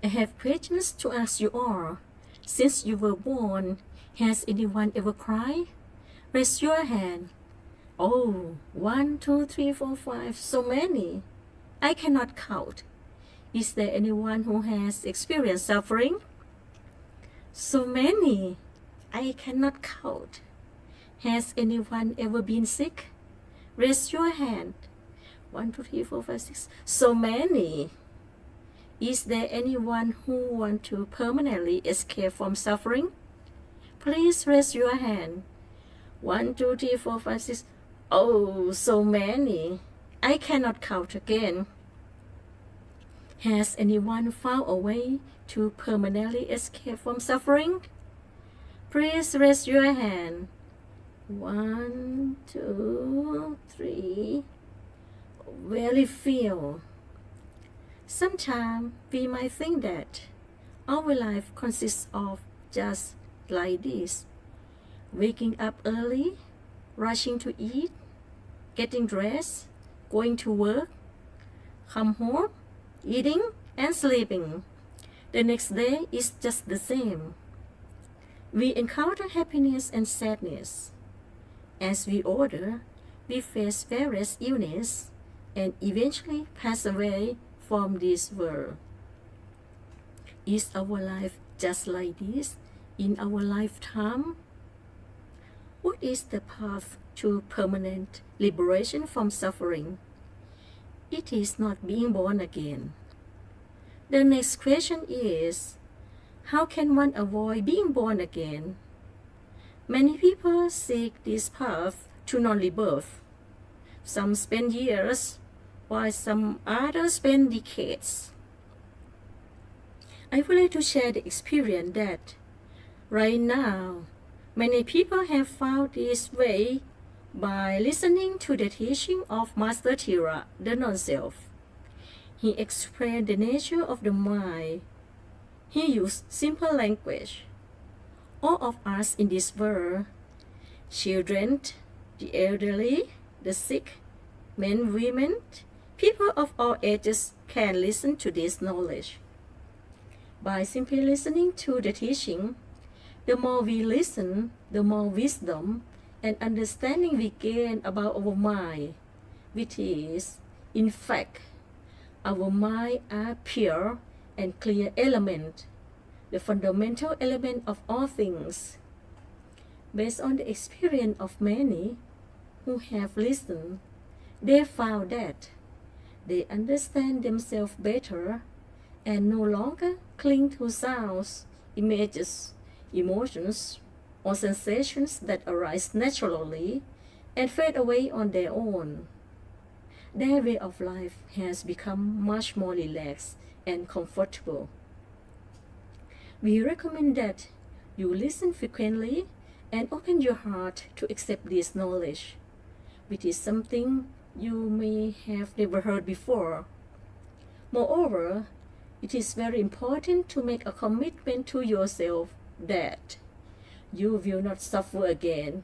I have questions to ask you all. Since you were born, has anyone ever cried? Raise your hand. Oh, 1, 2, 3, 4, 5, so many. I cannot count. Is there anyone who has experienced suffering? So many. I cannot count. Has anyone ever been sick? Raise your hand. 1, 2, 3, 4, 5, 6. So many. Is there anyone who wants to permanently escape from suffering? Please raise your hand. 1, 2, 3, 4, 5, 6. Oh, so many. I cannot count again. Has anyone found a way to permanently escape from suffering? Please raise your hand. 1, 2, 3. Very few. Sometimes we might think that our life consists of just like this: waking up early, rushing to eat, getting dressed, going to work, come home, eating and sleeping. The next day is just the same. We encounter happiness and sadness. As we older, we face various illness and eventually pass away from this world. Is our life just like this in our lifetime? What is the path to permanent liberation from suffering? It is not being born again. The next question is, how can one avoid being born again? Many people seek this path to non-rebirth. Some spend years, while some others spend decades. I would like to share the experience that right now, many people have found this way by listening to the teaching of Master Thera, the non-self. He explained the nature of the mind. He used simple language. All of us in this world, children, the elderly, the sick, men, women, people of all ages can listen to this knowledge. By simply listening to the teaching, the more we listen, the more wisdom and understanding we gain about our mind, which is, in fact, our mind are pure and clear element, the fundamental element of all things. Based on the experience of many who have listened, they found that they understand themselves better and no longer cling to sounds, images, emotions, or sensations that arise naturally and fade away on their own. Their way of life has become much more relaxed and comfortable. We recommend that you listen frequently and open your heart to accept this knowledge, which is something you may have never heard before. Moreover, it is very important to make a commitment to yourself that you will not suffer again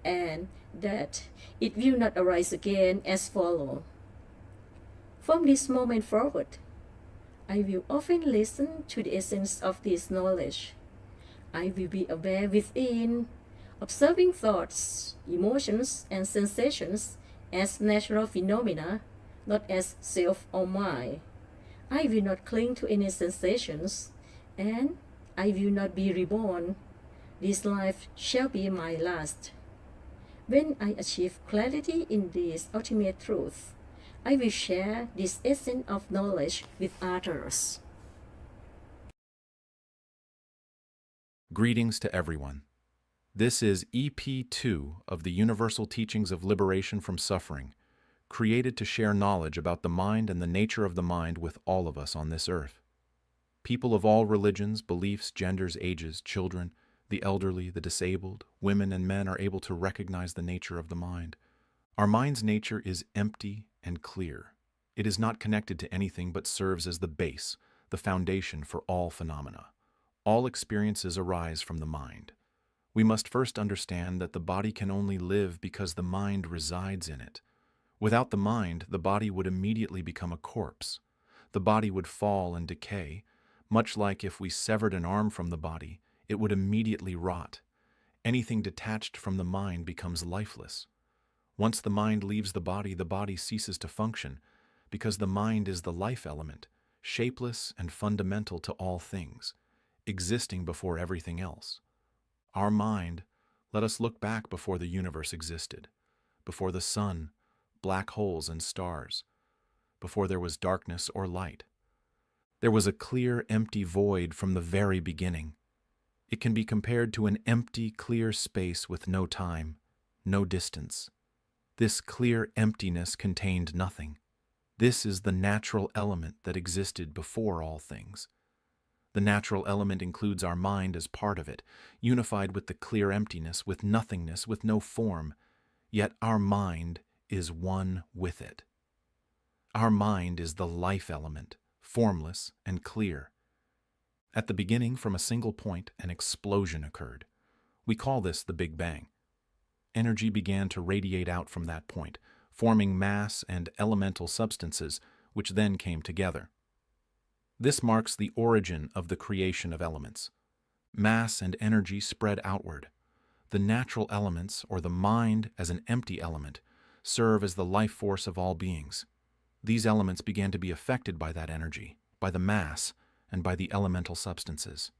and that it will not arise again as follows. From this moment forward, I will often listen to the essence of this knowledge. I will be aware within, observing thoughts, emotions, and sensations as natural phenomena, not as self or mind. I will not cling to any sensations, and I will not be reborn. This life shall be my last. When I achieve clarity in this ultimate truth, I will share this essence of knowledge with others. Greetings to everyone. This is EP2 of the Universal Teachings of Liberation from Suffering, created to share knowledge about the mind and the nature of the mind with all of us on this earth. People of all religions, beliefs, genders, ages, children, the elderly, the disabled, women and men are able to recognize the nature of the mind. Our mind's nature is empty and clear. It is not connected to anything but serves as the base, the foundation for all phenomena. All experiences arise from the mind. We must first understand that the body can only live because the mind resides in it. Without the mind, the body would immediately become a corpse. The body would fall and decay. Much like if we severed an arm from the body, it would immediately rot. Anything detached from the mind becomes lifeless. Once the mind leaves the body ceases to function, because the mind is the life element, shapeless and fundamental to all things, existing before everything else. Our mind, let us look back before the universe existed, before the sun, black holes and stars, before there was darkness or light. There was a clear, empty void from the very beginning. It can be compared to an empty, clear space with no time, no distance. This clear emptiness contained nothing. This is the natural element that existed before all things. The natural element includes our mind as part of it, unified with the clear emptiness, with nothingness, with no form. Yet our mind is one with it. Our mind is the life element, formless and clear. At the beginning, from a single point, an explosion occurred. We call this the Big Bang. Energy began to radiate out from that point, forming mass and elemental substances, which then came together. This marks the origin of the creation of elements. Mass and energy spread outward. The natural elements, or the mind as an empty element, serve as the life force of all beings. These elements began to be affected by that energy, by the mass, and by the elemental substances.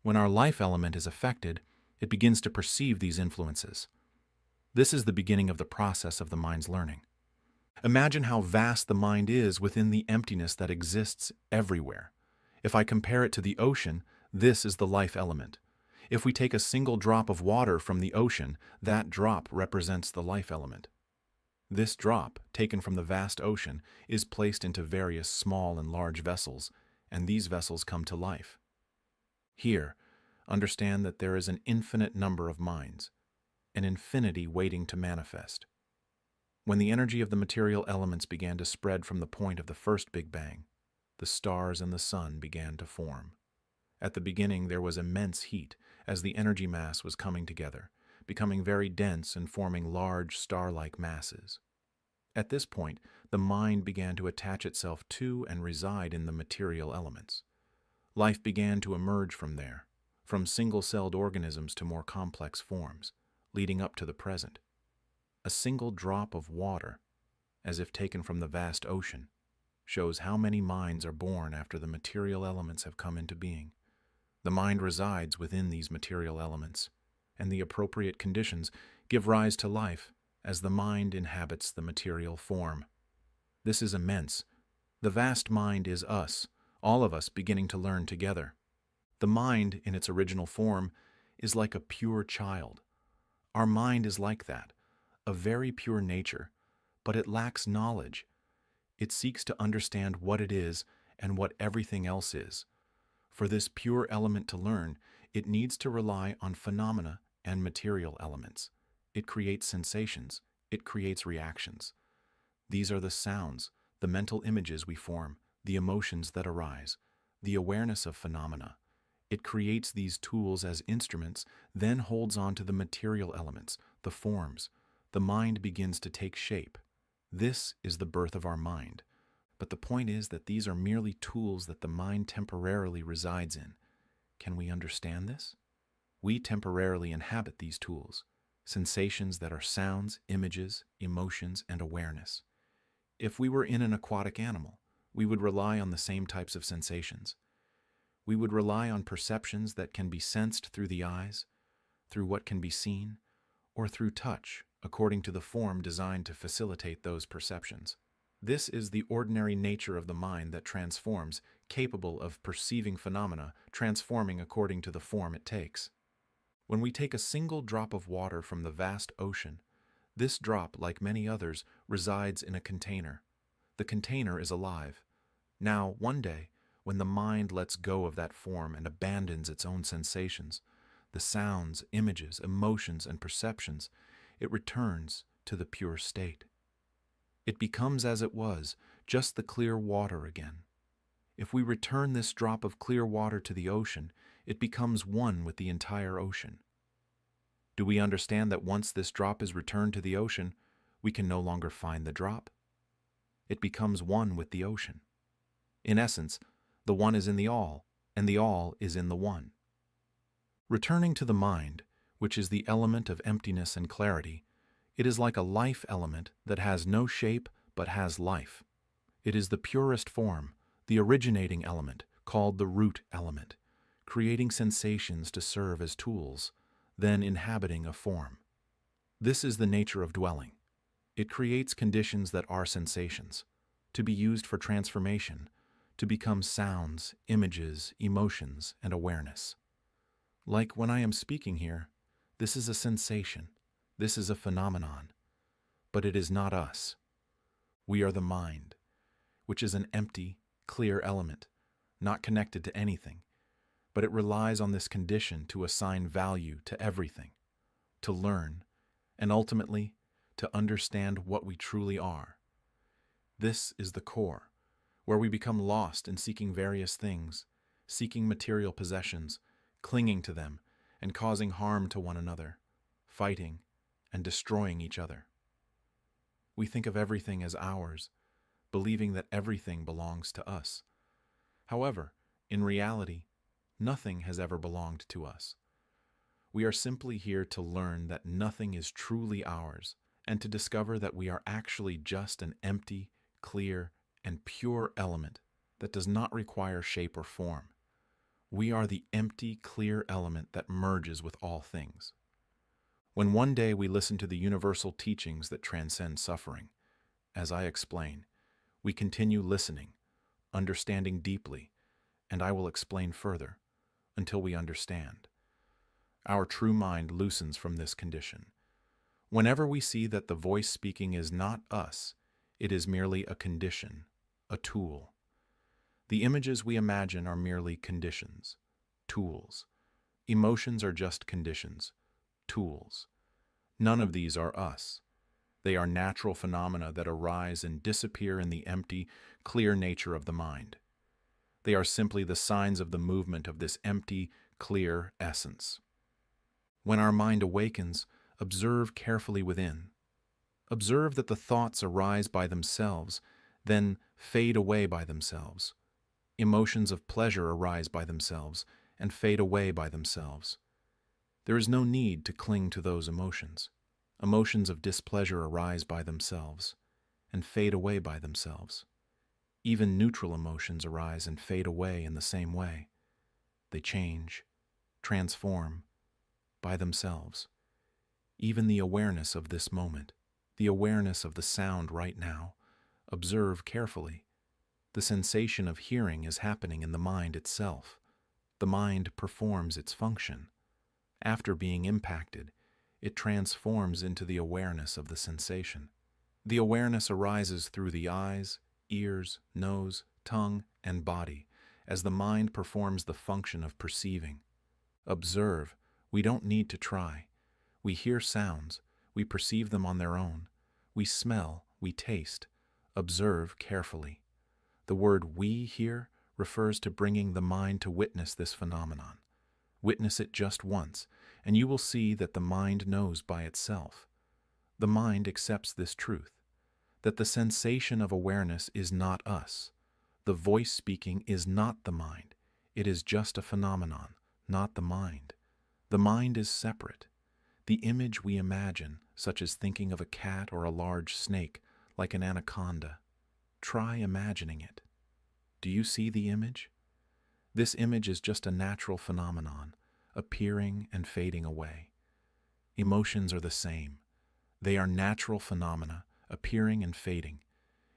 When our life element is affected, it begins to perceive these influences. This is the beginning of the process of the mind's learning. Imagine how vast the mind is within the emptiness that exists everywhere. If I compare it to the ocean, this is the life element. If we take a single drop of water from the ocean, that drop represents the life element. This drop, taken from the vast ocean, is placed into various small and large vessels, and these vessels come to life. Here, understand that there is an infinite number of minds, an infinity waiting to manifest. When the energy of the material elements began to spread from the point of the first Big Bang, the stars and the sun began to form. At the beginning there was immense heat as the energy mass was coming together, becoming very dense and forming large star-like masses. At this point, the mind began to attach itself to and reside in the material elements. Life began to emerge from there, from single-celled organisms to more complex forms, leading up to the present. A single drop of water, as if taken from the vast ocean, shows how many minds are born after the material elements have come into being. The mind resides within these material elements, and the appropriate conditions give rise to life as the mind inhabits the material form. This is immense. The vast mind is us, all of us beginning to learn together. The mind, in its original form, is like a pure child. Our mind is like that, a very pure nature, but it lacks knowledge. It seeks to understand what it is and what everything else is. For this pure element to learn, it needs to rely on phenomena and material elements. It creates sensations. It creates reactions. These are the sounds, the mental images we form, the emotions that arise, the awareness of phenomena. It creates these tools as instruments, then holds on to the material elements, the forms. The mind begins to take shape. This is the birth of our mind. But the point is that these are merely tools that the mind temporarily resides in. Can we understand this? We temporarily inhabit these tools, sensations that are sounds, images, emotions, and awareness. If we were in an aquatic animal, we would rely on the same types of sensations. We would rely on perceptions that can be sensed through the eyes, through what can be seen, or through touch, according to the form designed to facilitate those perceptions. This is the ordinary nature of the mind that transforms, capable of perceiving phenomena, transforming according to the form it takes. When we take a single drop of water from the vast ocean, this drop, like many others, resides in a container. The container is alive. Now, one day, when the mind lets go of that form and abandons its own sensations, the sounds, images, emotions, and perceptions, it returns to the pure state. It becomes as it was, just the clear water again. If we return this drop of clear water to the ocean, it becomes one with the entire ocean. Do we understand that once this drop is returned to the ocean, we can no longer find the drop? It becomes one with the ocean. In essence, the one is in the all, and the all is in the one. Returning to the mind, which is the element of emptiness and clarity, it is like a life element that has no shape but has life. It is the purest form, the originating element, called the root element, creating sensations to serve as tools, then inhabiting a form. This is the nature of dwelling. It creates conditions that are sensations, to be used for transformation, to become sounds, images, emotions, and awareness. Like when I am speaking here, this is a sensation, this is a phenomenon, but it is not us. We are the mind, which is an empty, clear element, not connected to anything, but it relies on this condition to assign value to everything, to learn, and ultimately, to understand what we truly are. This is the core, where we become lost in seeking various things, seeking material possessions, clinging to them, and causing harm to one another, fighting and destroying each other. We think of everything as ours, believing that everything belongs to us. However, in reality, nothing has ever belonged to us. We are simply here to learn that nothing is truly ours, and to discover that we are actually just an empty, clear, and pure element that does not require shape or form. We are the empty, clear element that merges with all things. When one day we listen to the universal teachings that transcend suffering, as I explain, we continue listening, understanding deeply, and I will explain further, until we understand. Our true mind loosens from this condition. Whenever we see that the voice speaking is not us, it is merely a condition, a tool. The images we imagine are merely conditions, tools. Emotions are just conditions, tools. None of these are us. They are natural phenomena that arise and disappear in the empty, clear nature of the mind. They are simply the signs of the movement of this empty, clear essence. When our mind awakens, observe carefully within. Observe that the thoughts arise by themselves, then fade away by themselves. Emotions of pleasure arise by themselves and fade away by themselves. There is no need to cling to those emotions. Emotions of displeasure arise by themselves and fade away by themselves. Even neutral emotions arise and fade away in the same way. They change, transform, by themselves. Even the awareness of this moment, the awareness of the sound right now, observe carefully. The sensation of hearing is happening in the mind itself. The mind performs its function. After being impacted, it transforms into the awareness of the sensation. The awareness arises through the eyes, ears, nose, tongue, and body as the mind performs the function of perceiving. Observe. We don't need to try. We hear sounds. We perceive them on their own. We smell. We taste. Observe carefully. The word "we" here refers to bringing the mind to witness this phenomenon. Witness it just once, and you will see that the mind knows by itself. The mind accepts this truth, that the sensation of awareness is not us. The voice speaking is not the mind. It is just a phenomenon, not the mind. The mind is separate. The image we imagine, such as thinking of a cat or a large snake, like an anaconda, try imagining it. Do you see the image? This image is just a natural phenomenon, appearing and fading away. Emotions are the same. They are natural phenomena, appearing and fading.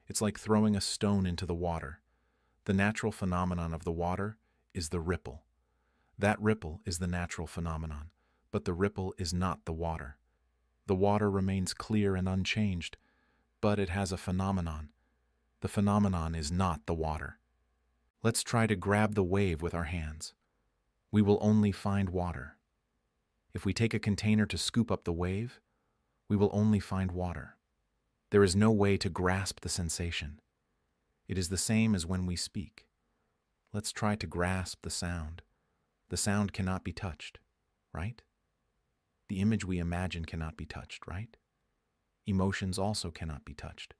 It's like throwing a stone into the water. The natural phenomenon of the water is the ripple. That ripple is the natural phenomenon, but the ripple is not the water. The water remains clear and unchanged, but it has a phenomenon. The phenomenon is not the water. Let's try to grab the wave with our hands. We will only find water. If we take a container to scoop up the wave, we will only find water. There is no way to grasp the sensation. It is the same as when we speak. Let's try to grasp the sound. The sound cannot be touched, right? The image we imagine cannot be touched, right? Emotions also cannot be touched.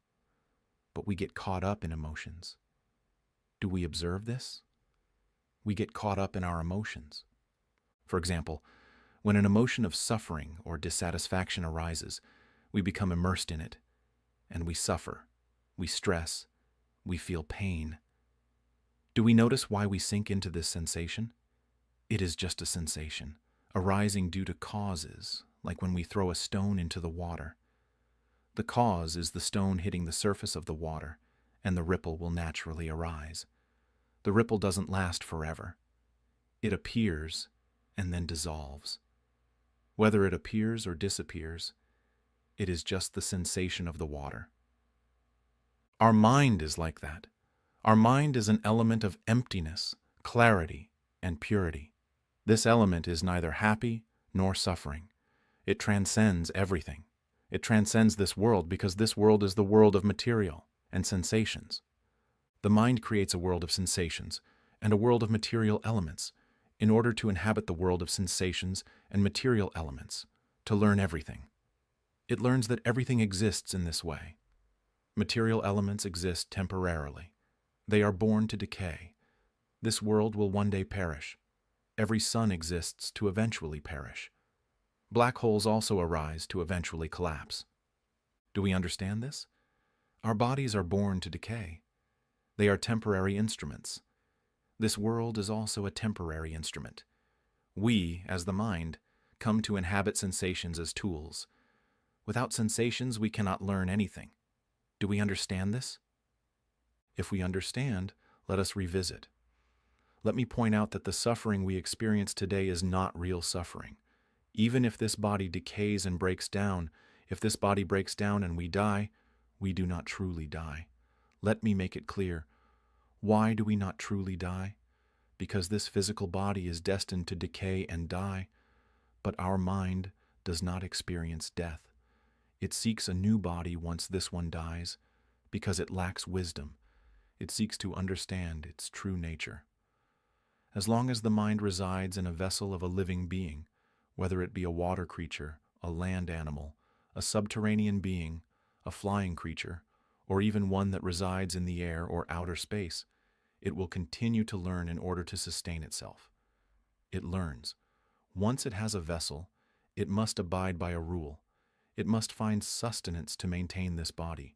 But we get caught up in emotions. Do we observe this? we get caught up in our emotions. For example, when an emotion of suffering or dissatisfaction arises, we become immersed in it, and we suffer, we stress, we feel pain. Do we notice why we sink into this sensation? It is just a sensation, arising due to causes, like when we throw a stone into the water. The cause is the stone hitting the surface of the water, and the ripple will naturally arise. The ripple doesn't last forever. It appears and then dissolves. Whether it appears or disappears, it is just the sensation of the water. Our mind is like that. Our mind is an element of emptiness, clarity, and purity. This element is neither happy nor suffering. It transcends everything. It transcends this world because this world is the world of material and sensations. The mind creates a world of sensations and a world of material elements in order to inhabit the world of sensations and material elements, to learn everything. It learns that everything exists in this way. Material elements exist temporarily. They are born to decay. This world will one day perish. Every sun exists to eventually perish. Black holes also arise to eventually collapse. Do we understand this? Our bodies are born to decay. They are temporary instruments. This world is also a temporary instrument. We, as the mind, come to inhabit sensations as tools. Without sensations, we cannot learn anything. Do we understand this? If we understand, let us revisit. Let me point out that the suffering we experience today is not real suffering. Even if this body decays and breaks down, if this body breaks down and we die, we do not truly die. Let me make it clear. Why do we not truly die? Because this physical body is destined to decay and die, but our mind does not experience death. It seeks a new body once this one dies, because it lacks wisdom. It seeks to understand its true nature. As long as the mind resides in a vessel of a living being, whether it be a water creature, a land animal, a subterranean being, a flying creature, or even one that resides in the air or outer space, it will continue to learn in order to sustain itself. It learns. Once it has a vessel, it must abide by a rule. It must find sustenance to maintain this body.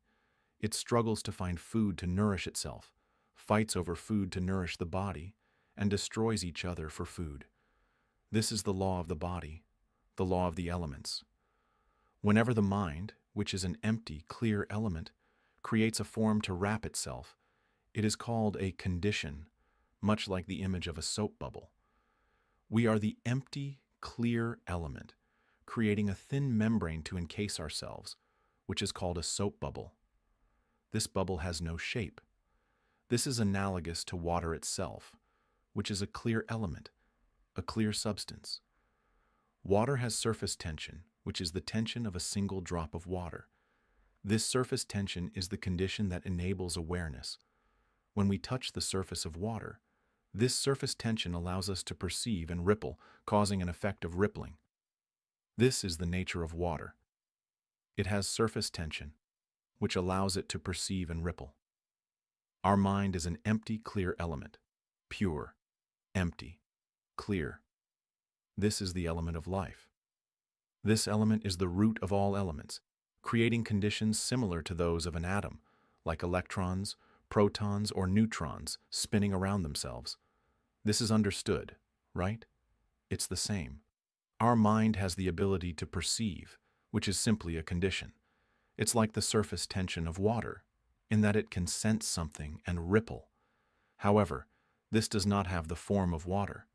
It struggles to find food to nourish itself, fights over food to nourish the body, and destroys each other for food. This is the law of the body, the law of the elements. Whenever the mind, which is an empty, clear element, creates a form to wrap itself, it is called a condition, much like the image of a soap bubble. We are the empty, clear element, creating a thin membrane to encase ourselves, which is called a soap bubble. This bubble has no shape. This is analogous to water itself, which is a clear element, a clear substance. Water has surface tension, which is the tension of a single drop of water. This surface tension is the condition that enables awareness. When we touch the surface of water, this surface tension allows us to perceive and ripple, causing an effect of rippling. This is the nature of water. It has surface tension, which allows it to perceive and ripple. Our mind is an empty, clear element, pure, empty, clear. This is the element of life. This element is the root of all elements, creating conditions similar to those of an atom, like electrons, protons, or neutrons spinning around themselves. This is understood, right? It's the same. Our mind has the ability to perceive, which is simply a condition. It's like the surface tension of water, in that it can sense something and ripple. However, this does not have the form of water.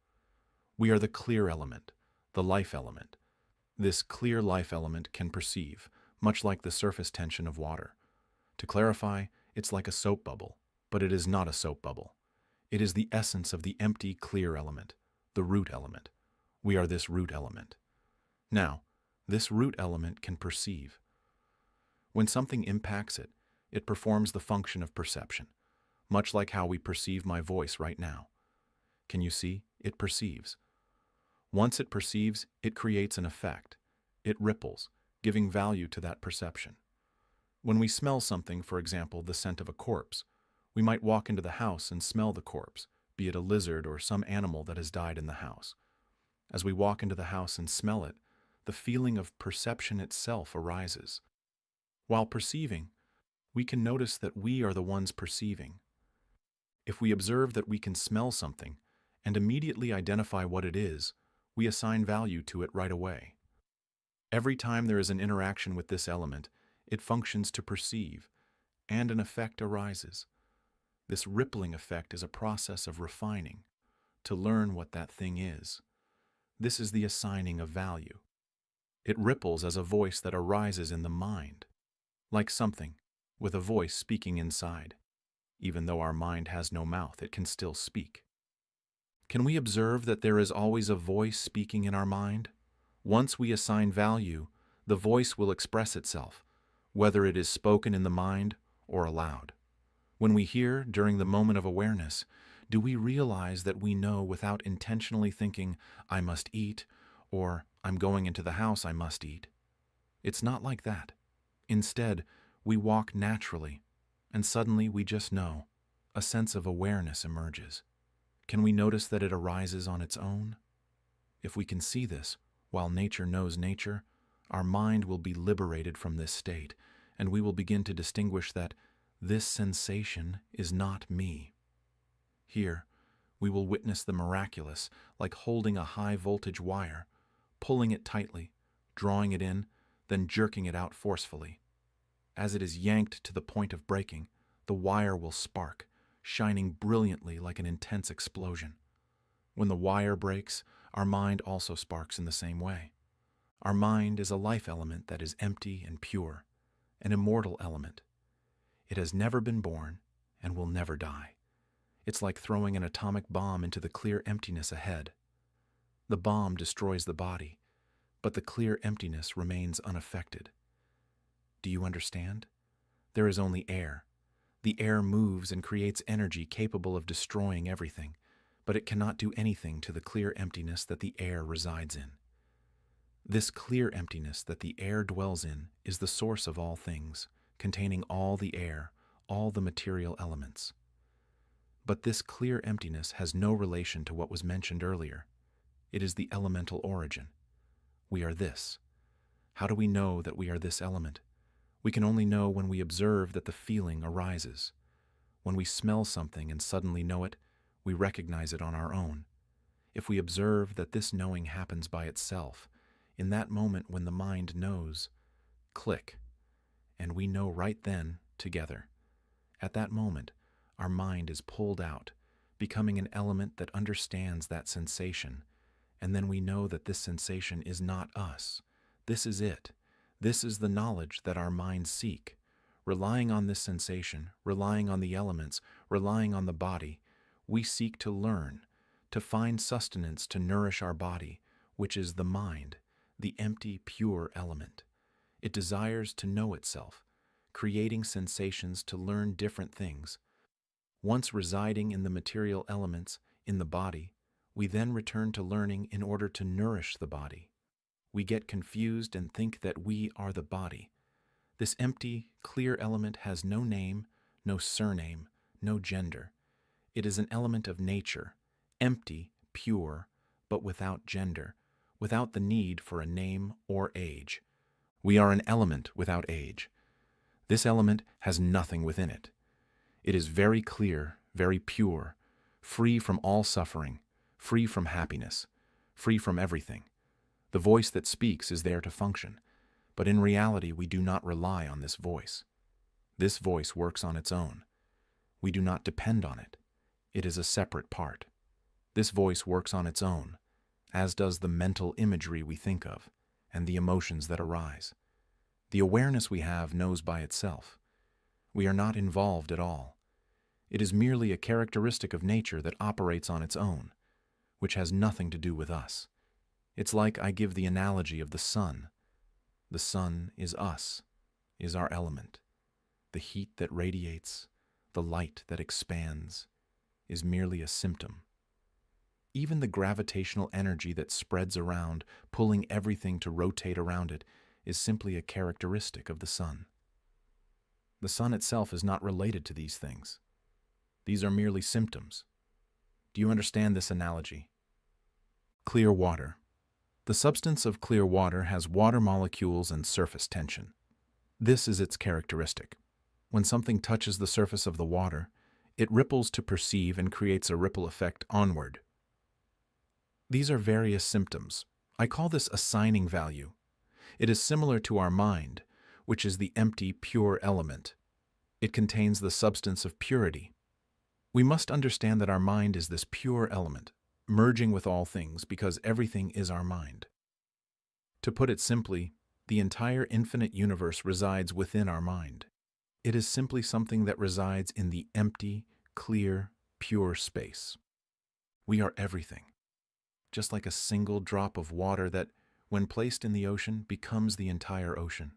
We are the clear element, the life element. This clear life element can perceive, much like the surface tension of water. To clarify, it's like a soap bubble, but it is not a soap bubble. It is the essence of the empty, clear element, the root element. We are this root element. Now, this root element can perceive. When something impacts it, it performs the function of perception, much like how we perceive my voice right now. Can you see? It perceives. Once it perceives, it creates an effect. It ripples, giving value to that perception. When we smell something, for example, the scent of a corpse, we might walk into the house and smell the corpse, be it a lizard or some animal that has died in the house. As we walk into the house and smell it, the feeling of perception itself arises. While perceiving, we can notice that we are the ones perceiving. If we observe that we can smell something and immediately identify what it is, we assign value to it right away. Every time there is an interaction with this element, it functions to perceive, and an effect arises. This rippling effect is a process of refining, to learn what that thing is. This is the assigning of value. It ripples as a voice that arises in the mind, like something with a voice speaking inside. Even though our mind has no mouth, it can still speak. Can we observe that there is always a voice speaking in our mind? Once we assign value, the voice will express itself, whether it is spoken in the mind or aloud. When we hear during the moment of awareness, do we realize that we know without intentionally thinking, I must eat, or I'm going into the house, I must eat? It's not like that. Instead, we walk naturally, and suddenly we just know. A sense of awareness emerges. Can we notice that it arises on its own? If we can see this, while nature knows nature, our mind will be liberated from this state, and we will begin to distinguish that this sensation is not me. Here, we will witness the miraculous, like holding a high-voltage wire, pulling it tightly, drawing it in, then jerking it out forcefully. As it is yanked to the point of breaking, the wire will spark, shining brilliantly like an intense explosion. When the wire breaks, our mind also sparks in the same way. Our mind is a life element that is empty and pure, an immortal element. It has never been born and will never die. It's like throwing an atomic bomb into the clear emptiness ahead. The bomb destroys the body, but the clear emptiness remains unaffected. Do you understand? There is only air. The air moves and creates energy capable of destroying everything, but it cannot do anything to the clear emptiness that the air resides in. This clear emptiness that the air dwells in is the source of all things, containing all the air, all the material elements. But this clear emptiness has no relation to what was mentioned earlier. It is the elemental origin. We are this. How do we know that we are this element? We can only know when we observe that the feeling arises. When we smell something and suddenly know it, we recognize it on our own. If we observe that this knowing happens by itself, in that moment when the mind knows, click, and we know right then, together. At that moment, our mind is pulled out, becoming an element that understands that sensation, and then we know that this sensation is not us. This is it. This is the knowledge that our minds seek. Relying on this sensation, relying on the elements, relying on the body, we seek to learn, to find sustenance to nourish our body, which is the mind, the empty, pure element. It desires to know itself, creating sensations to learn different things. Once residing in the material elements, in the body, we then return to learning in order to nourish the body. We get confused and think that we are the body. This empty, clear element has no name, no surname, no gender. It is an element of nature, empty, pure, but without gender, without the need for a name or age. We are an element without age. This element has nothing within it. It is very clear, very pure, free from all suffering, free from happiness, free from everything. The voice that speaks is there to function, but in reality we do not rely on this voice. This voice works on its own. We do not depend on it. It is a separate part. This voice works on its own, as does the mental imagery we think of, and the emotions that arise. The awareness we have knows by itself. We are not involved at all. It is merely a characteristic of nature that operates on its own, which has nothing to do with us. It's like I give the analogy of the sun. The sun is us, is our element. The heat that radiates, the light that expands, is merely a symptom. Even the gravitational energy that spreads around, pulling everything to rotate around it, is simply a characteristic of the sun. The sun itself is not related to these things. These are merely symptoms. Do you understand this analogy? Clear water. The substance of clear water has water molecules and surface tension. This is its characteristic. When something touches the surface of the water, it ripples to perceive and creates a ripple effect onward. These are various symptoms. I call this assigning value. It is similar to our mind, which is the empty, pure element. It contains the substance of purity. We must understand that our mind is this pure element, merging with all things because everything is our mind. To put it simply, the entire infinite universe resides within our mind. It is simply something that resides in the empty, clear, pure space. We are everything, just like a single drop of water that, when placed in the ocean, becomes the entire ocean.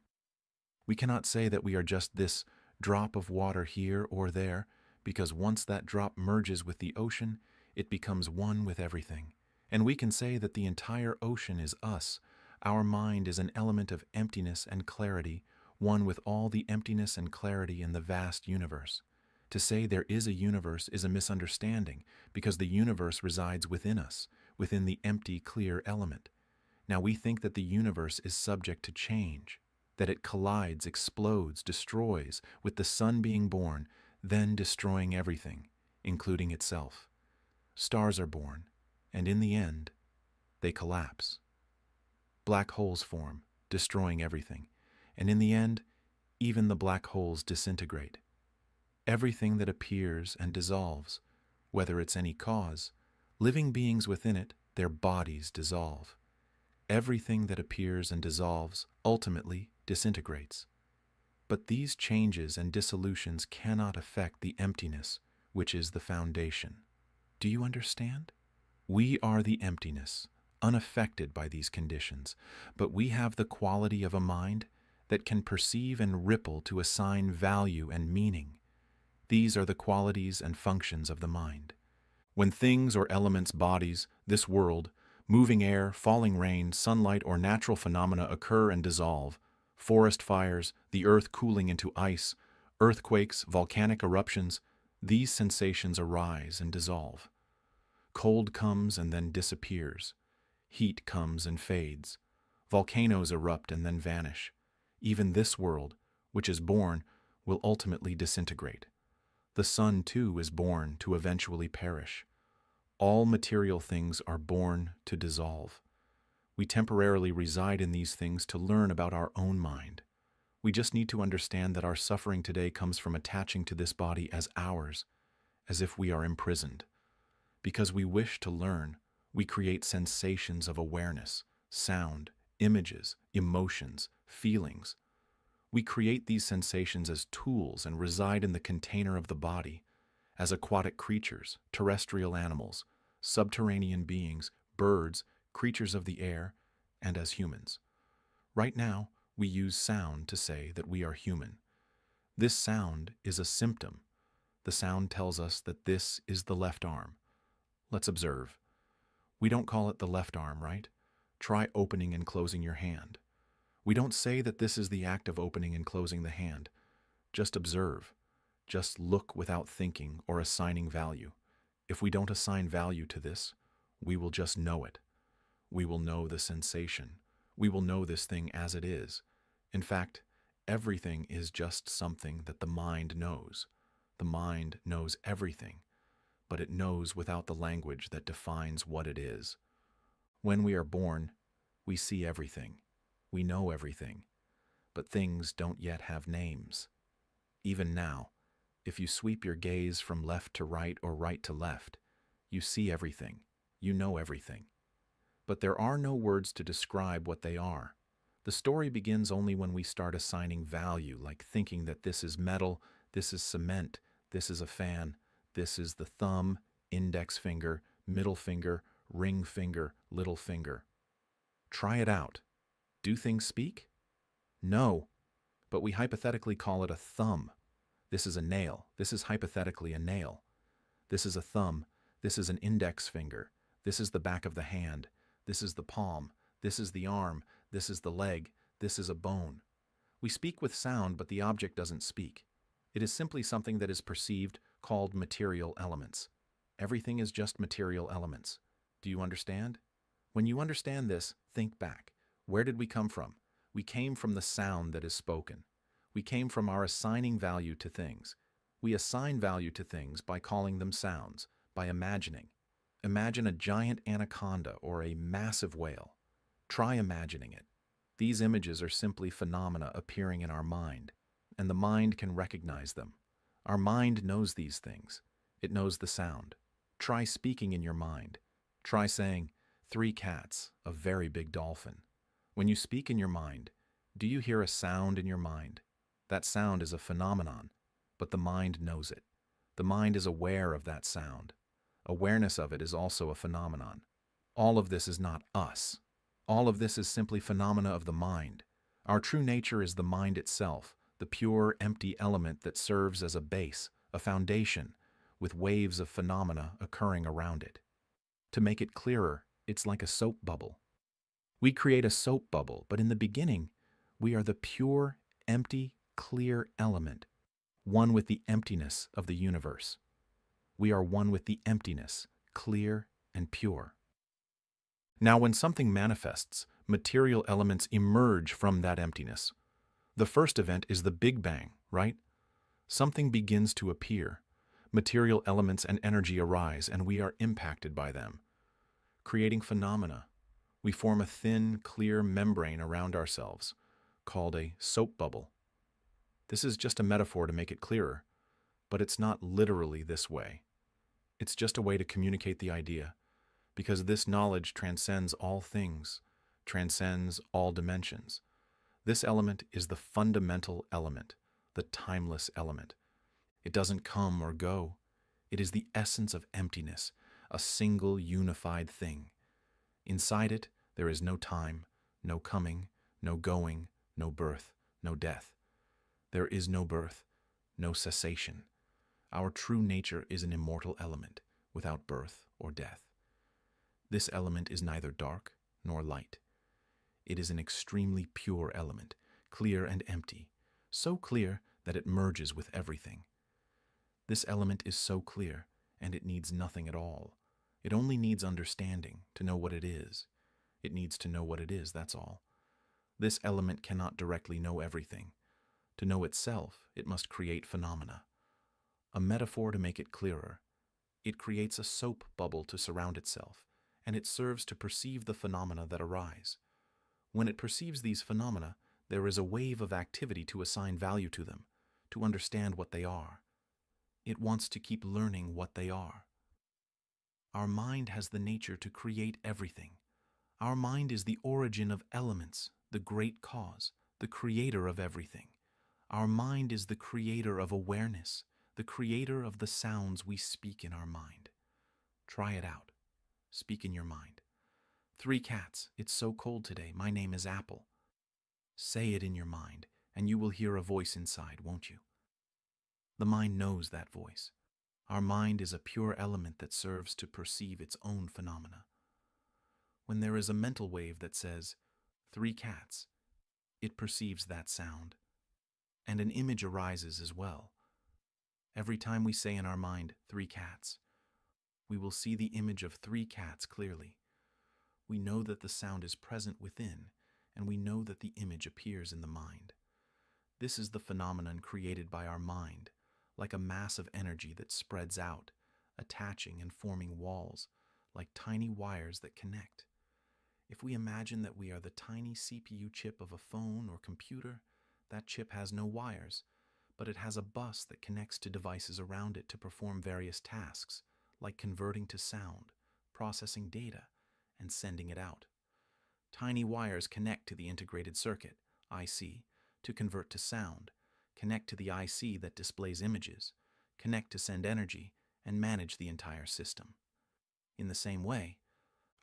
We cannot say that we are just this drop of water here or there, because once that drop merges with the ocean, it becomes one with everything. And we can say that the entire ocean is us. Our mind is an element of emptiness and clarity, one with all the emptiness and clarity in the vast universe. To say there is a universe is a misunderstanding, because the universe resides within us, within the empty, clear element. Now we think that the universe is subject to change, that it collides, explodes, destroys, with the sun being born, then destroying everything, including itself. Stars are born, and in the end, they collapse. Black holes form, destroying everything, and in the end, even the black holes disintegrate. Everything that appears and dissolves, whether it's any cause, living beings within it, their bodies dissolve. Everything that appears and dissolves ultimately disintegrates. But these changes and dissolutions cannot affect the emptiness, which is the foundation. Do you understand? We are the emptiness, unaffected by these conditions, but we have the quality of a mind that can perceive and ripple to assign value and meaning. These are the qualities and functions of the mind. When things or elements, bodies, this world, moving air, falling rain, sunlight, or natural phenomena occur and dissolve, forest fires, the earth cooling into ice, earthquakes, volcanic eruptions, these sensations arise and dissolve. Cold comes and then disappears. Heat comes and fades. Volcanoes erupt and then vanish. Even this world, which is born, will ultimately disintegrate. The sun, too, is born to eventually perish. All material things are born to dissolve. We temporarily reside in these things to learn about our own mind. We just need to understand that our suffering today comes from attaching to this body as ours, as if we are imprisoned. Because we wish to learn, we create sensations of awareness, sound, images, emotions, feelings. We create these sensations as tools and reside in the container of the body, as aquatic creatures, terrestrial animals, subterranean beings, birds, creatures of the air, and as humans. Right now, we use sound to say that we are human. This sound is a symptom. The sound tells us that this is the left arm. Let's observe. We don't call it the left arm, right? Try opening and closing your hand. We don't say that this is the act of opening and closing the hand. Just observe. Just look without thinking or assigning value. If we don't assign value to this, we will just know it. We will know the sensation. We will know this thing as it is. In fact, everything is just something that the mind knows. The mind knows everything, but it knows without the language that defines what it is. When we are born, we see everything. We know everything, but things don't yet have names. Even now, if you sweep your gaze from left to right or right to left, you see everything. You know everything. But there are no words to describe what they are. The story begins only when we start assigning value, like thinking that this is metal, this is cement, this is a fan, this is the thumb, index finger, middle finger, ring finger, little finger. Try it out. Do things speak? No, but we hypothetically call it a thumb. This is a nail. This is hypothetically a nail. This is a thumb. This is an index finger. This is the back of the hand. This is the palm. This is the arm. This is the leg. This is a bone. We speak with sound, but the object doesn't speak. It is simply something that is perceived, called material elements. Everything is just material elements. Do you understand? When you understand this, think back. Where did we come from? We came from the sound that is spoken. We came from our assigning value to things. We assign value to things by calling them sounds, by imagining. Imagine a giant anaconda or a massive whale. Try imagining it. These images are simply phenomena appearing in our mind, and the mind can recognize them. Our mind knows these things. It knows the sound. Try speaking in your mind. Try saying, 3 cats, a very big dolphin. When you speak in your mind, do you hear a sound in your mind? That sound is a phenomenon, but the mind knows it. The mind is aware of that sound. Awareness of it is also a phenomenon. All of this is not us. All of this is simply phenomena of the mind. Our true nature is the mind itself, the pure, empty element that serves as a base, a foundation, with waves of phenomena occurring around it. To make it clearer, it's like a soap bubble. We create a soap bubble, but in the beginning, we are the pure, empty, clear element, one with the emptiness of the universe. We are one with the emptiness, clear and pure. Now, when something manifests, material elements emerge from that emptiness. The first event is the Big Bang, right? Something begins to appear. Material elements and energy arise, and we are impacted by them, creating phenomena. We form a thin, clear membrane around ourselves, called a soap bubble. This is just a metaphor to make it clearer, but it's not literally this way. It's just a way to communicate the idea, because this knowledge transcends all things, transcends all dimensions. This element is the fundamental element, the timeless element. It doesn't come or go. It is the essence of emptiness, a single unified thing. Inside it, there is no time, no coming, no going, no birth, no death. There is no birth, no cessation. Our true nature is an immortal element, without birth or death. This element is neither dark nor light. It is an extremely pure element, clear and empty, so clear that it merges with everything. This element is so clear, and it needs nothing at all. It only needs understanding to know what it is. It needs to know what it is, that's all. This element cannot directly know everything. To know itself, it must create phenomena. A metaphor to make it clearer. It creates a soap bubble to surround itself, and it serves to perceive the phenomena that arise. When it perceives these phenomena, there is a wave of activity to assign value to them, to understand what they are. It wants to keep learning what they are. Our mind has the nature to create everything. Our mind is the origin of elements, the great cause, the creator of everything. Our mind is the creator of awareness, the creator of the sounds we speak in our mind. Try it out. Speak in your mind. 3 cats, it's so cold today, my name is Apple. Say it in your mind, and you will hear a voice inside, won't you? The mind knows that voice. Our mind is a pure element that serves to perceive its own phenomena. When there is a mental wave that says, 3 cats, it perceives that sound. And an image arises as well. Every time we say in our mind, 3 cats, we will see the image of 3 cats clearly. We know that the sound is present within, and we know that the image appears in the mind. This is the phenomenon created by our mind, like a mass of energy that spreads out, attaching and forming walls, like tiny wires that connect. If we imagine that we are the tiny CPU chip of a phone or computer, that chip has no wires, but it has a bus that connects to devices around it to perform various tasks, like converting to sound, processing data, and sending it out. Tiny wires connect to the integrated circuit, IC, to convert to sound, connect to the IC that displays images, connect to send energy, and manage the entire system. In the same way,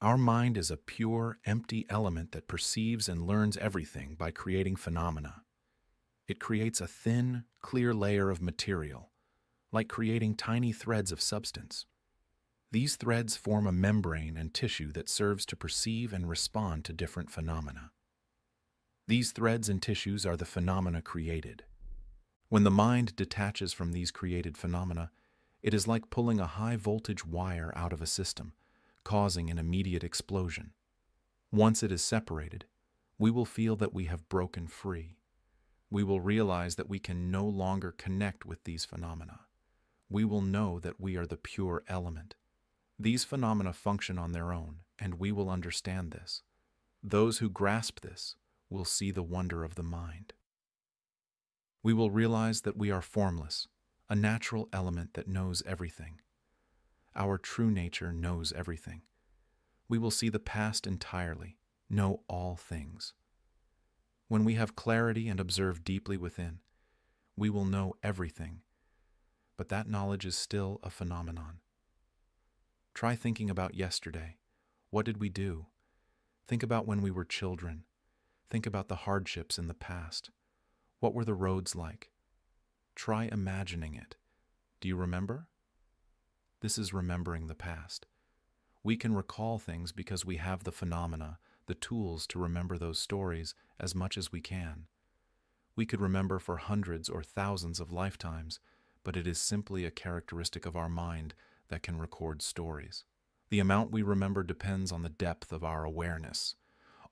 our mind is a pure, empty element that perceives and learns everything by creating phenomena. It creates a thin, clear layer of material, like creating tiny threads of substance. These threads form a membrane and tissue that serves to perceive and respond to different phenomena. These threads and tissues are the phenomena created. When the mind detaches from these created phenomena, It is like pulling a high-voltage wire out of a system, causing an immediate explosion. Once it is separated, we will feel that we have broken free. We will realize that we can no longer connect with these phenomena. We will know that we are the pure element. These phenomena function on their own, and we will understand this. Those who grasp this will see the wonder of the mind. We will realize that we are formless, a natural element that knows everything. Our true nature knows everything. We will see the past entirely, know all things. When we have clarity and observe deeply within, we will know everything, but that knowledge is still a phenomenon. Try thinking about yesterday. What did we do? Think about when we were children. Think about the hardships in the past. What were the roads like? Try imagining it. Do you remember? This is remembering the past. We can recall things because we have the phenomena, the tools to remember those stories as much as we can. We could remember for hundreds or thousands of lifetimes, but it is simply a characteristic of our mind that can record stories. The amount we remember depends on the depth of our awareness.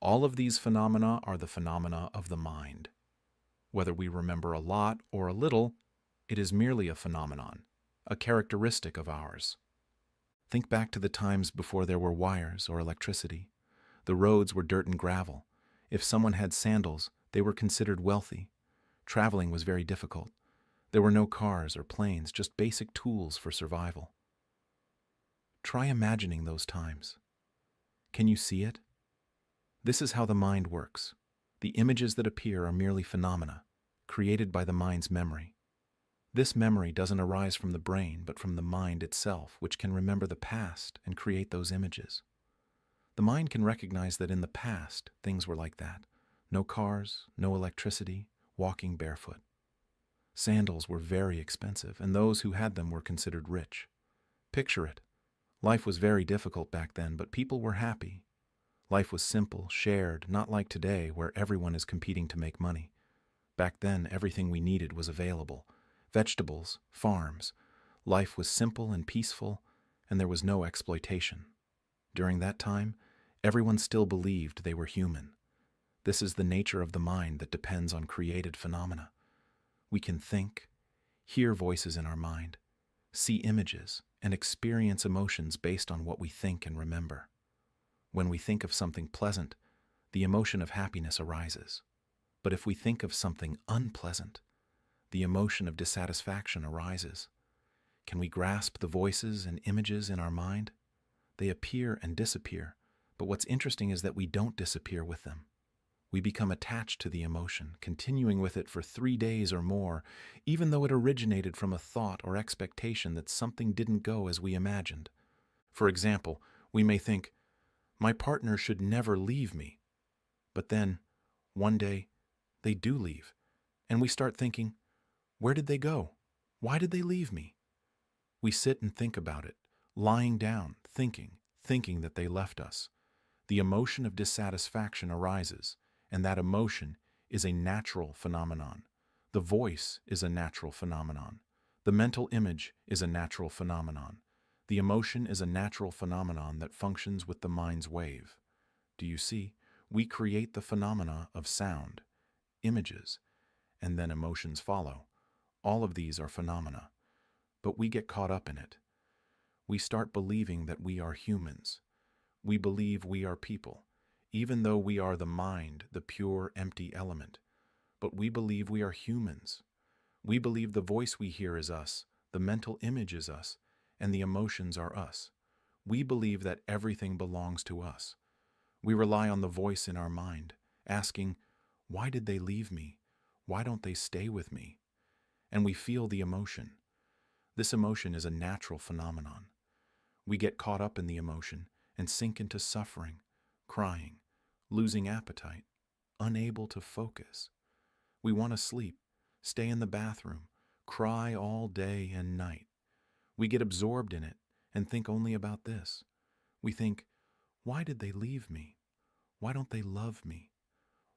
All of these phenomena are the phenomena of the mind. Whether we remember a lot or a little, it is merely a phenomenon, a characteristic of ours. Think back to the times before there were wires or electricity. The roads were dirt and gravel. If someone had sandals, they were considered wealthy. Traveling was very difficult. There were no cars or planes, just basic tools for survival. Try imagining those times. Can you see it? This is how the mind works. The images that appear are merely phenomena, created by the mind's memory. This memory doesn't arise from the brain, but from the mind itself, which can remember the past and create those images. The mind can recognize that in the past, things were like that. No cars, no electricity, walking barefoot. Sandals were very expensive, and those who had them were considered rich. Picture it. Life was very difficult back then, but people were happy. Life was simple, shared, not like today, where everyone is competing to make money. Back then, everything we needed was available. Vegetables, farms. Life was simple and peaceful, and there was no exploitation. During that time, everyone still believed they were human. This is the nature of the mind that depends on created phenomena. We can think, hear voices in our mind, see images, and experience emotions based on what we think and remember. When we think of something pleasant, the emotion of happiness arises. But if we think of something unpleasant, the emotion of dissatisfaction arises. Can we grasp the voices and images in our mind? They appear and disappear, but what's interesting is that we don't disappear with them. We become attached to the emotion, continuing with it for 3 days or more, even though it originated from a thought or expectation that something didn't go as we imagined. For example, we may think, "My partner should never leave me." But then, one day, they do leave, and we start thinking, "Where did they go? Why did they leave me?" We sit and think about it, lying down, thinking that they left us. The emotion of dissatisfaction arises, and that emotion is a natural phenomenon. The voice is a natural phenomenon. The mental image is a natural phenomenon. The emotion is a natural phenomenon that functions with the mind's wave. Do you see? We create the phenomena of sound, images, and then emotions follow. All of these are phenomena, but we get caught up in it. We start believing that we are humans. We believe we are people, even though we are the mind, the pure, empty element. But we believe we are humans. We believe the voice we hear is us, the mental image is us, and the emotions are us. We believe that everything belongs to us. We rely on the voice in our mind, asking, "Why did they leave me? Why don't they stay with me?" And we feel the emotion. This emotion is a natural phenomenon. We get caught up in the emotion and sink into suffering, crying, losing appetite, unable to focus. We want to sleep, stay in the bathroom, cry all day and night. We get absorbed in it and think only about this. We think, "Why did they leave me? Why don't they love me?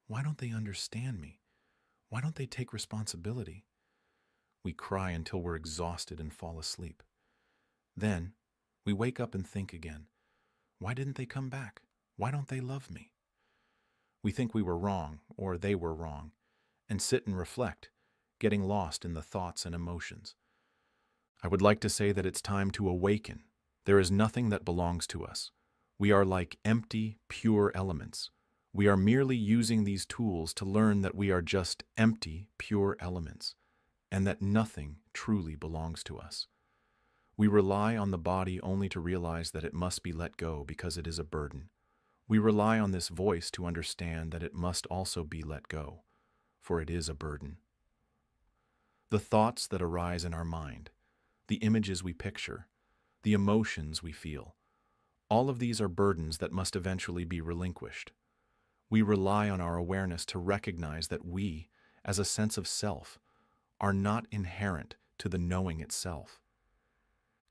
Why don't they understand me? Why don't they take responsibility?" We cry until we're exhausted and fall asleep. Then, we wake up and think again, why didn't they come back? Why don't they love me? We think we were wrong, or they were wrong, and sit and reflect, getting lost in the thoughts and emotions. I would like to say that it's time to awaken. There is nothing that belongs to us. We are like empty, pure elements. We are merely using these tools to learn that we are just empty, pure elements, and that nothing truly belongs to us. We rely on the body only to realize that it must be let go because it is a burden. We rely on this voice to understand that it must also be let go, for it is a burden. The thoughts that arise in our mind, the images we picture, the emotions we feel, all of these are burdens that must eventually be relinquished. We rely on our awareness to recognize that we, as a sense of self, are not inherent to the knowing itself.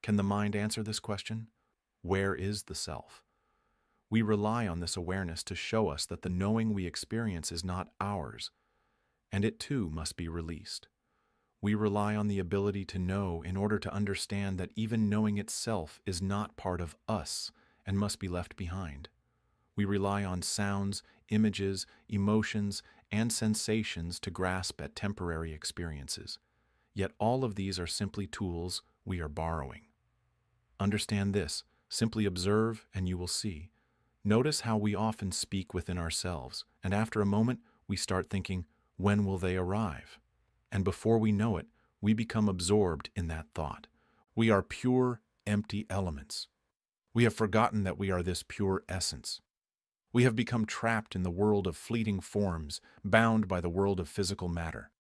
Can the mind answer this question? Where is the self? We rely on this awareness to show us that the knowing we experience is not ours, and it too must be released. We rely on the ability to know in order to understand that even knowing itself is not part of us and must be left behind. We rely on sounds, images, emotions, and sensations to grasp at temporary experiences. Yet all of these are simply tools we are borrowing. Understand this, simply observe and you will see. Notice how we often speak within ourselves, and after a moment we start thinking, when will they arrive? And before we know it, we become absorbed in that thought. We are pure, empty elements. We have forgotten that we are this pure essence. We have become trapped in the world of fleeting forms, bound by the world of physical matter.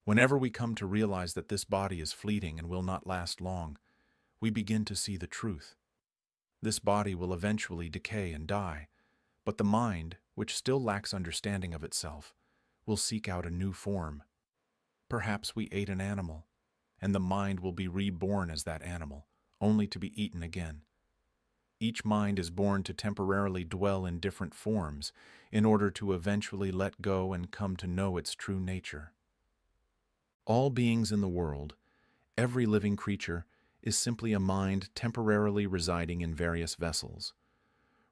Whenever we come to realize that this body is fleeting and will not last long, we begin to see the truth. This body will eventually decay and die, but the mind, which still lacks understanding of itself, will seek out a new form. Perhaps we ate an animal, and the mind will be reborn as that animal, only to be eaten again. Each mind is born to temporarily dwell in different forms in order to eventually let go and come to know its true nature. All beings in the world, every living creature, is simply a mind temporarily residing in various vessels.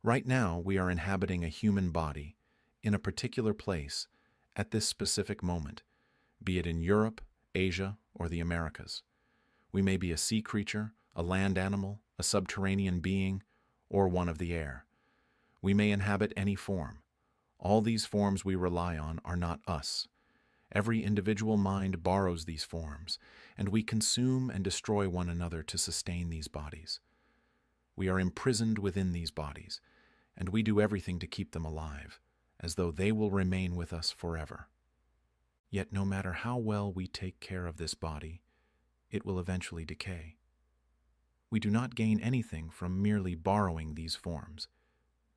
Right now, we are inhabiting a human body in a particular place at this specific moment, be it in Europe, Asia, or the Americas. We may be a sea creature, a land animal, a subterranean being, or one of the air. We may inhabit any form. All these forms we rely on are not us. Every individual mind borrows these forms, and we consume and destroy one another to sustain these bodies. We are imprisoned within these bodies, and we do everything to keep them alive, as though they will remain with us forever. Yet no matter how well we take care of this body, it will eventually decay. We do not gain anything from merely borrowing these forms.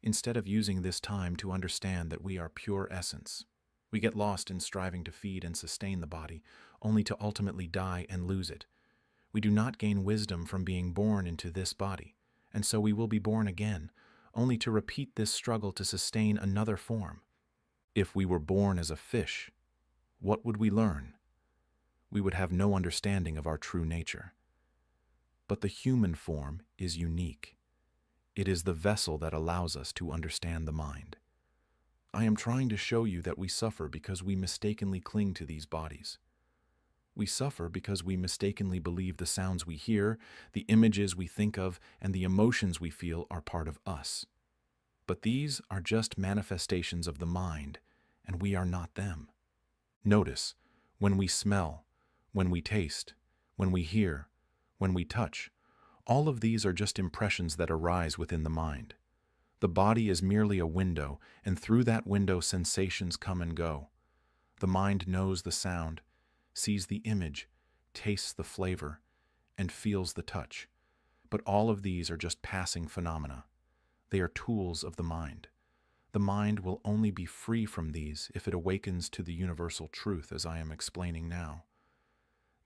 Instead of using this time to understand that we are pure essence, we get lost in striving to feed and sustain the body, only to ultimately die and lose it. We do not gain wisdom from being born into this body, and so we will be born again, only to repeat this struggle to sustain another form. If we were born as a fish, what would we learn? We would have no understanding of our true nature. But the human form is unique. It is the vessel that allows us to understand the mind. I am trying to show you that we suffer because we mistakenly cling to these bodies. We suffer because we mistakenly believe the sounds we hear, the images we think of, and the emotions we feel are part of us. But these are just manifestations of the mind, and we are not them. Notice, when we smell, when we taste, when we hear, when we touch, all of these are just impressions that arise within the mind. The body is merely a window, and through that window sensations come and go. The mind knows the sound, sees the image, tastes the flavor, and feels the touch. But all of these are just passing phenomena. They are tools of the mind. The mind will only be free from these if it awakens to the universal truth as I am explaining now.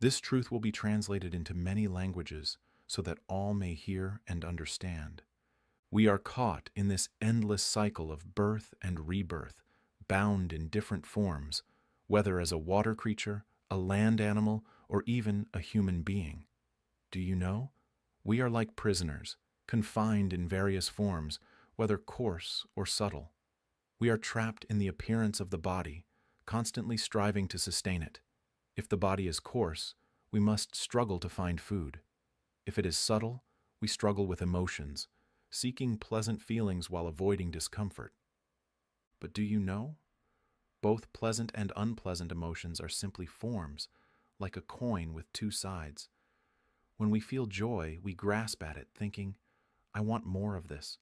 This truth will be translated into many languages so that all may hear and understand. We are caught in this endless cycle of birth and rebirth, bound in different forms, whether as a water creature, a land animal, or even a human being. Do you know? We are like prisoners, confined in various forms, whether coarse or subtle. We are trapped in the appearance of the body, constantly striving to sustain it. If the body is coarse, we must struggle to find food. If it is subtle, we struggle with emotions, seeking pleasant feelings while avoiding discomfort. But do you know? Both pleasant and unpleasant emotions are simply forms, like a coin with two sides. When we feel joy, we grasp at it, thinking, I want more of this,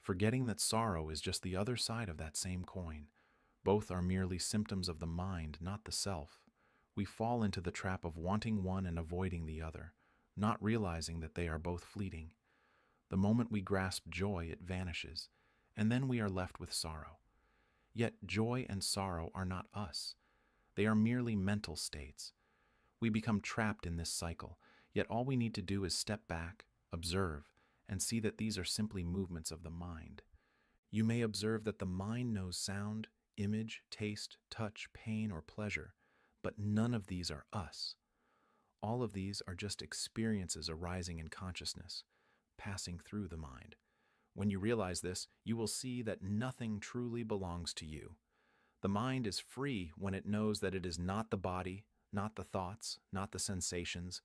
forgetting that sorrow is just the other side of that same coin. Both are merely symptoms of the mind, not the self. We fall into the trap of wanting one and avoiding the other, not realizing that they are both fleeting. The moment we grasp joy, it vanishes, and then we are left with sorrow. Yet joy and sorrow are not us. They are merely mental states. We become trapped in this cycle, yet all we need to do is step back, observe, and see that these are simply movements of the mind. You may observe that the mind knows sound, image, taste, touch, pain, or pleasure, but none of these are us. All of these are just experiences arising in consciousness, passing through the mind. When you realize this, you will see that nothing truly belongs to you. The mind is free when it knows that it is not the body, not the thoughts, not the sensations.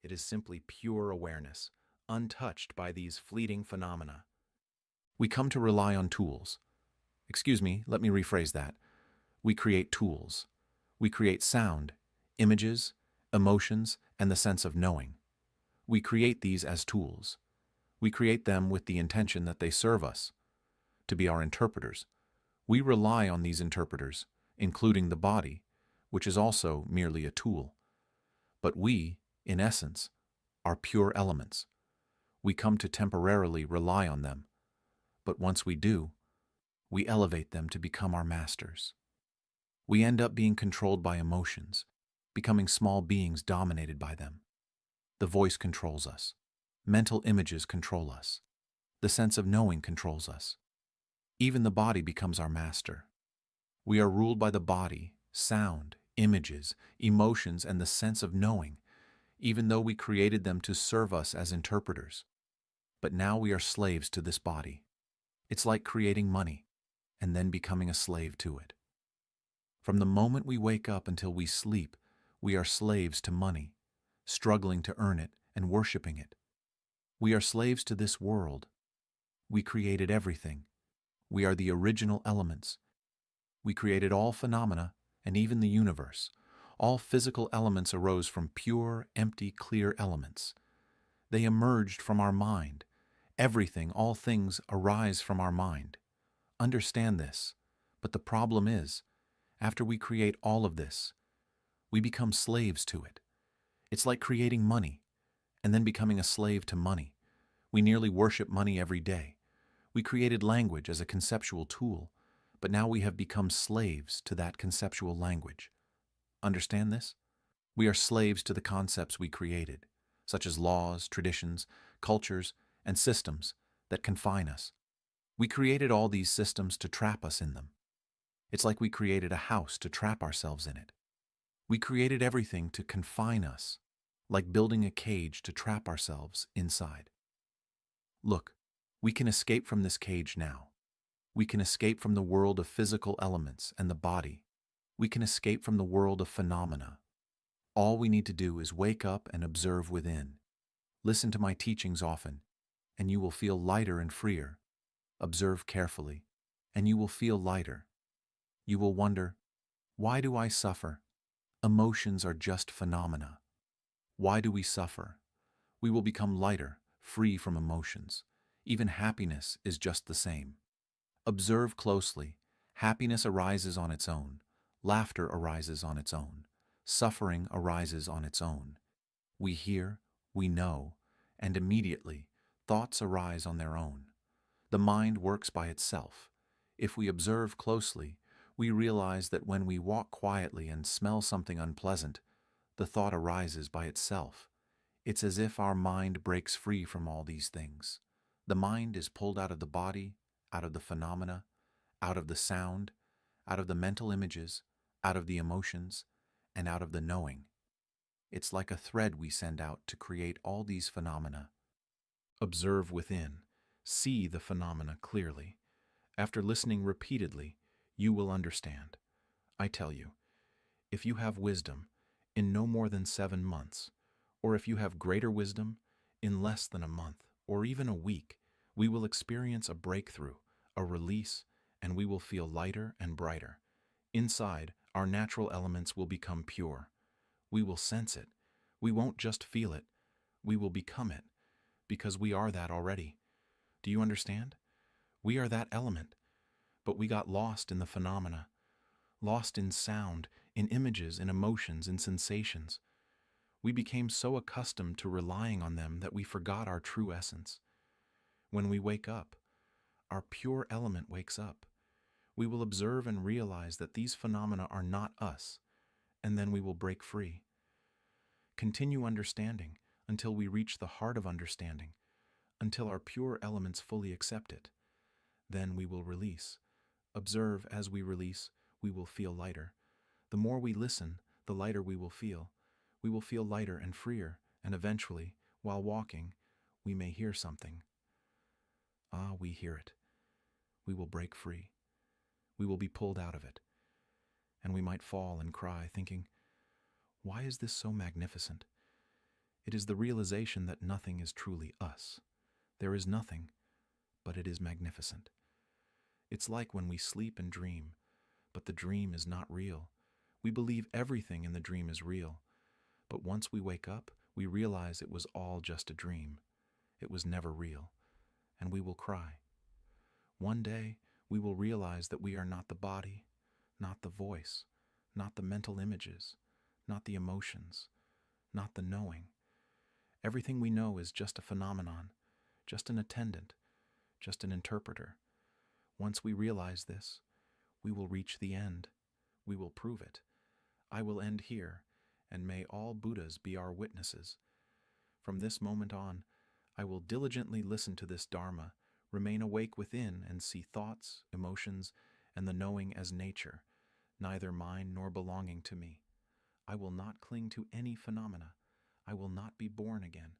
It is simply pure awareness, untouched by these fleeting phenomena. We come to rely on tools. Excuse me, let me rephrase that. We create tools. We create sound, images, emotions, and the sense of knowing. We create these as tools. We create them with the intention that they serve us, to be our interpreters. We rely on these interpreters, including the body, which is also merely a tool. But we, in essence, are pure elements. We come to temporarily rely on them, but once we do, we elevate them to become our masters. We end up being controlled by emotions, becoming small beings dominated by them. The voice controls us. Mental images control us. The sense of knowing controls us. Even the body becomes our master. We are ruled by the body, sound, images, emotions, and the sense of knowing, even though we created them to serve us as interpreters. But now we are slaves to this body. It's like creating money and then becoming a slave to it. From the moment we wake up until we sleep, we are slaves to money, struggling to earn it and worshiping it. We are slaves to this world. We created everything. We are the original elements. We created all phenomena and even the universe. All physical elements arose from pure, empty, clear elements. They emerged from our mind. Everything, all things arise from our mind. Understand this. But the problem is, after we create all of this, we become slaves to it. It's like creating money and then becoming a slave to money. We nearly worship money every day. We created language as a conceptual tool, but now we have become slaves to that conceptual language. Understand this? We are slaves to the concepts we created, such as laws, traditions, cultures, and systems that confine us. We created all these systems to trap us in them. It's like we created a house to trap ourselves in it. We created everything to confine us, like building a cage to trap ourselves inside. Look, we can escape from this cage now. We can escape from the world of physical elements and the body. We can escape from the world of phenomena. All we need to do is wake up and observe within. Listen to my teachings often, and you will feel lighter and freer. Observe carefully, and you will feel lighter. You will wonder, why do I suffer? Emotions are just phenomena. Why do we suffer? We will become lighter, free from emotions. Even happiness is just the same. Observe closely. Happiness arises on its own. Laughter arises on its own. Suffering arises on its own. We hear, we know, and immediately thoughts arise on their own. The mind works by itself. If we observe closely, we realize that when we walk quietly and smell something unpleasant, the thought arises by itself. It's as if our mind breaks free from all these things. The mind is pulled out of the body, out of the phenomena, out of the sound, out of the mental images, out of the emotions, and out of the knowing. It's like a thread we send out to create all these phenomena. Observe within. See the phenomena clearly. After listening repeatedly, you will understand. I tell you, if you have wisdom, in no more than 7 months, or if you have greater wisdom, in less than a month, or even a week, we will experience a breakthrough, a release, and we will feel lighter and brighter. Inside, our natural elements will become pure. We will sense it. We won't just feel it. We will become it, because we are that already. Do you understand? We are that element, but we got lost in the phenomena, lost in sound, in images, in emotions, in sensations. We became so accustomed to relying on them that we forgot our true essence. When we wake up, our pure element wakes up. We will observe and realize that these phenomena are not us, and then we will break free. Continue understanding until we reach the heart of understanding, until our pure elements fully accept it. Then we will release. Observe as we release, we will feel lighter. The more we listen, the lighter we will feel. We will feel lighter and freer, and eventually, while walking, we may hear something. Ah, we hear it. We will break free. We will be pulled out of it. And we might fall and cry, thinking, why is this so magnificent? It is the realization that nothing is truly us. There is nothing, but it is magnificent. It's like when we sleep and dream, but the dream is not real. We believe everything in the dream is real. But once we wake up, we realize it was all just a dream. It was never real, and we will cry. One day, we will realize that we are not the body, not the voice, not the mental images, not the emotions, not the knowing. Everything we know is just a phenomenon, just an attendant, just an interpreter. Once we realize this, we will reach the end. We will prove it. I will end here, and may all Buddhas be our witnesses. From this moment on, I will diligently listen to this Dharma, remain awake within, and see thoughts, emotions, and the knowing as nature, neither mine nor belonging to me. I will not cling to any phenomena. I will not be born again.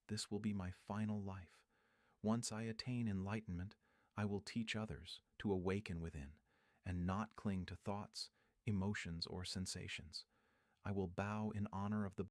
This will be my final life. Once I attain enlightenment, I will teach others to awaken within and not cling to thoughts, emotions, or sensations. I will bow in honor of the